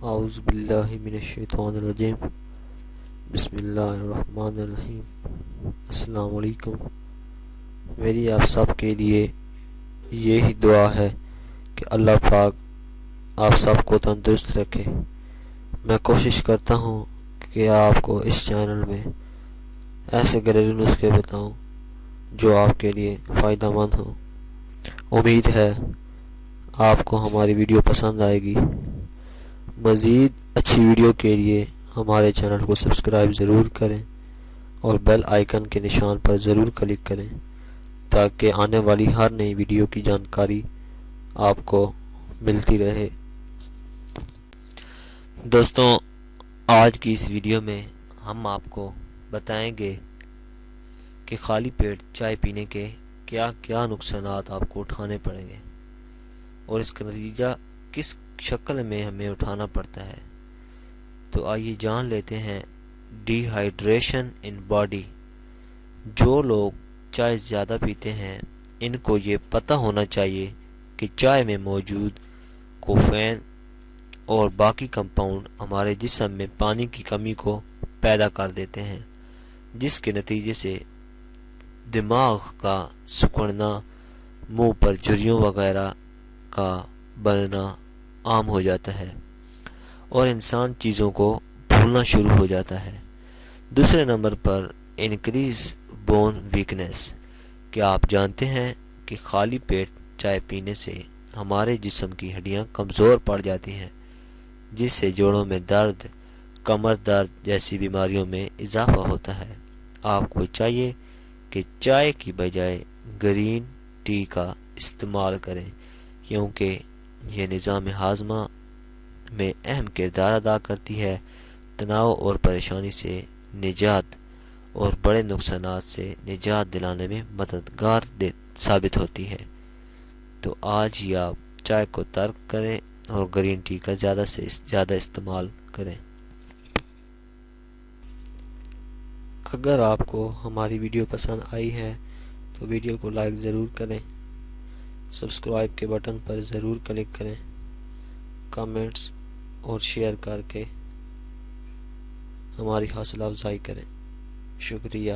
اعوذ باللہ من الشیطان الرجیم بسم اللہ الرحمن الرحیم۔ السلام علیکم۔ میری آپ سب کے لیے یہی دعا ہے کہ اللہ پاک آپ سب کو تندرست رکھے۔ میں کوشش کرتا ہوں کہ آپ کو اس چینل میں ایسے گھریلو نسخے بتاؤں جو آپ کے لیے فائدہ مند ہوں۔ امید ہے آپ کو ہماری ویڈیو پسند آئے گی۔ مزید اچھی ویڈیو کے لیے ہمارے چینل کو سبسکرائب ضرور کریں اور بیل آئیکن کے نشان پر ضرور کلک کریں تاکہ آنے والی ہر نئی ویڈیو کی جانکاری آپ کو ملتی رہے۔ دوستوں، آج کی اس ویڈیو میں ہم آپ کو بتائیں گے کہ خالی پیٹ چائے پینے کے کیا کیا نقصانات آپ کو اٹھانے پڑیں گے اور اس کا نتیجہ کس شکل میں ہمیں اٹھانا پڑتا ہے۔ تو آئیے جان لیتے ہیں ڈی ہائیڈریشن ان باڈی۔ جو لوگ چائے زیادہ پیتے ہیں ان کو یہ پتہ ہونا چاہیے کہ چائے میں موجود کوفین اور باقی کمپاؤنڈ ہمارے جسم میں پانی کی کمی کو پیدا کر دیتے ہیں، جس کے نتیجے سے دماغ کا سکڑنا، منہ پر جھریوں وغیرہ کا بننا عام ہو جاتا ہے اور انسان چیزوں کو بھولنا شروع ہو جاتا ہے۔ دوسرے نمبر پر انکریز بون ویکنیس۔ کیا آپ جانتے ہیں کہ خالی پیٹ چائے پینے سے ہمارے جسم کی ہڈیاں کمزور پڑ جاتی ہیں، جس سے جوڑوں میں درد، کمر درد جیسی بیماریوں میں اضافہ ہوتا ہے۔ آپ کو چاہیے کہ چائے کی بجائے گرین ٹی کا استعمال کریں، کیونکہ یہ نظام ہاضمہ میں اہم کردار ادا کرتی ہے، تناؤ اور پریشانی سے نجات اور بڑے نقصانات سے نجات دلانے میں مددگار ثابت ہوتی ہے۔ تو آج ہی آپ چائے کو ترک کریں اور گرین ٹی کا زیادہ سے زیادہ استعمال کریں۔ اگر آپ کو ہماری ویڈیو پسند آئی ہے تو ویڈیو کو لائک ضرور کریں، سبسکرائب کے بٹن پر ضرور کلک کریں، کامنٹس اور شیئر کر کے ہماری حوصلہ افزائی کریں۔ شکریہ۔